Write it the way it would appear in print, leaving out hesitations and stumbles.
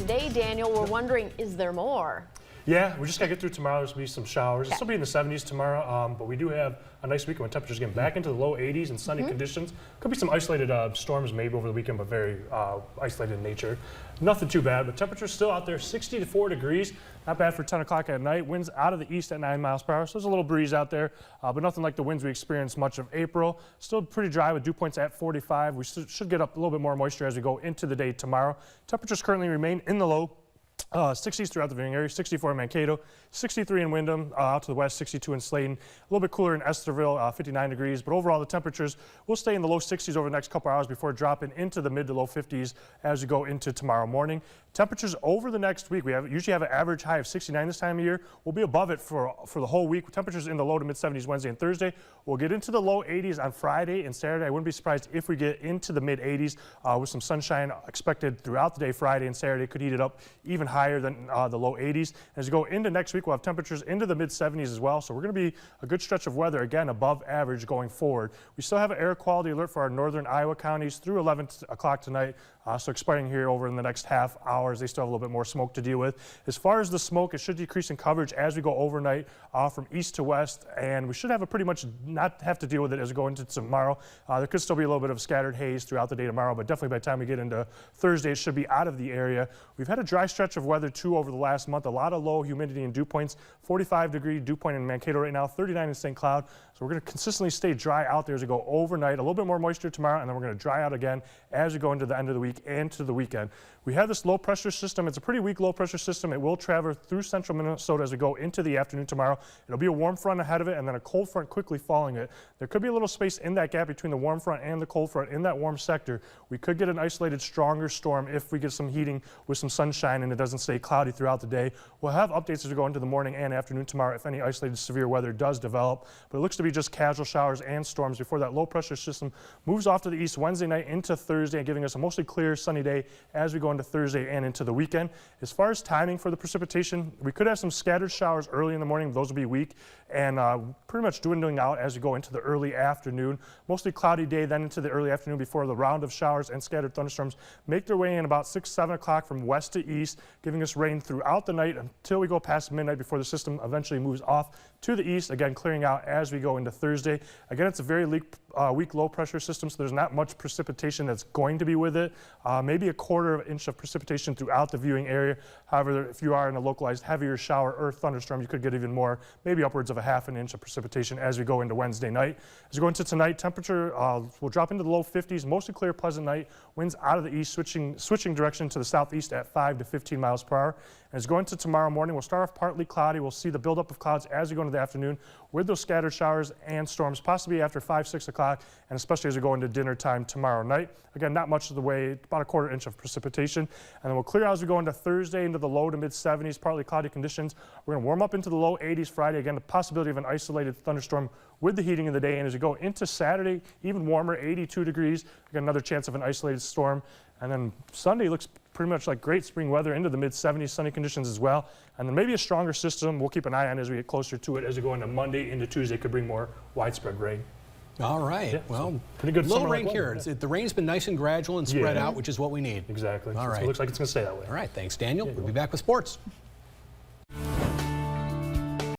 today, Daniel. We're wondering, is there more? Yeah, we just got to get through tomorrow. There's going to be some showers. It'll still be in the 70s tomorrow, but we do have a nice weekend when temperatures get back into the low 80s and sunny conditions. Could be some isolated storms maybe over the weekend, but very isolated in nature. Nothing too bad, but temperatures still out there, 64 degrees. Not bad for 10 o'clock at night. Winds out of the east at 9 miles per hour, so there's a little breeze out there, but nothing like the winds we experienced much of April. Still pretty dry with dew points at 45. We should get up a little bit more moisture as we go into the day tomorrow. Temperatures currently remain in the low 60s throughout the viewing area, 64 in Mankato, 63 in Windham, out to the west, 62 in Slayton. A little bit cooler in Estherville, 59 degrees, but overall the temperatures will stay in the low 60s over the next couple hours before dropping into the mid to low 50s as we go into tomorrow morning. Temperatures over the next week, we usually have an average high of 69 this time of year. We'll be above it for the whole week. Temperatures in the low to mid 70s Wednesday and Thursday. We'll get into the low 80s on Friday and Saturday. I wouldn't be surprised if we get into the mid 80s with some sunshine expected throughout the day. Friday and Saturday could heat it up even higher than the low 80s. As we go into next week, we'll have temperatures into the mid 70s as well. So we're going to be a good stretch of weather, again, above average going forward. We still have an air quality alert for our northern Iowa counties through 11 o'clock tonight. So expiring here over in the next half hours. They still have a little bit more smoke to deal with. As far as the smoke, it should decrease in coverage as we go overnight from east to west, and we should have pretty much not have to deal with it as we go into tomorrow. There could still be a little bit of scattered haze throughout the day tomorrow, but definitely by the time we get into Thursday, it should be out of the area. We've had a dry stretch of weather too over the last month. A lot of low humidity and dew points. 45-degree dew point in Mankato right now, 39 in St. Cloud. So we're going to consistently stay dry out there as we go overnight. A little bit more moisture tomorrow, and then we're going to dry out again as we go into the end of the week and to the weekend. We have this low pressure system. It's a pretty weak low pressure system. It will travel through central Minnesota as we go into the afternoon tomorrow. It'll be a warm front ahead of it and then a cold front quickly following it. There could be a little space in that gap between the warm front and the cold front in that warm sector. We could get an isolated stronger storm if we get some heating with some sunshine and it doesn't stay cloudy throughout the day. We'll have updates as we go into the morning and afternoon tomorrow if any isolated severe weather does develop, but it looks to be just casual showers and storms before that low pressure system moves off to the east Wednesday night into Thursday, giving us a mostly clear sunny day as we go into Thursday and into the weekend. As far as timing for the precipitation, we could have some scattered showers early in the morning. Those will be weak and pretty much dwindling out as we go into the early afternoon. Mostly cloudy day then into the early afternoon before the round of showers and scattered thunderstorms make their way in about 6, 7 o'clock from west to east, giving us rain throughout the night until we go past midnight before the system eventually moves off to the east, again clearing out as we go into Thursday. Again, it's a very weak low pressure system, so there's not much precipitation that's going to be with it. Maybe a quarter of an inch of precipitation throughout the viewing area. However, if you are in a localized heavier shower or thunderstorm, you could get even more, maybe upwards of a half an inch of precipitation as we go into Wednesday night. As we go into tonight, temperature will drop into the low 50s, mostly clear, pleasant night. Winds out of the east, switching direction to the southeast at 5 to 15 miles per hour. As we go into tomorrow morning, we'll start off partly cloudy. We'll see the buildup of clouds as we go into the afternoon with those scattered showers and storms, possibly after 5, 6 o'clock, and especially as we go into dinner time tomorrow night. Again, not much of the way, about a quarter inch of precipitation. And then we'll clear out as we go into Thursday into the low to mid 70s, partly cloudy conditions. We're going to warm up into the low 80s Friday. Again, the possibility of an isolated thunderstorm with the heating of the day. And as we go into Saturday, even warmer, 82 degrees. Again, another chance of an isolated storm. And then Sunday looks pretty much like great spring weather into the mid 70s, sunny conditions as well. And then maybe a stronger system we'll keep an eye on as we get closer to it as we go into Monday into Tuesday. Could bring more widespread rain. All right. Yeah, well, so pretty good. Little rain here. The rain's been nice and gradual and spread out, which is what we need. Exactly. All right. So it looks like it's going to stay that way. All right. Thanks, Daniel. We'll be back with sports.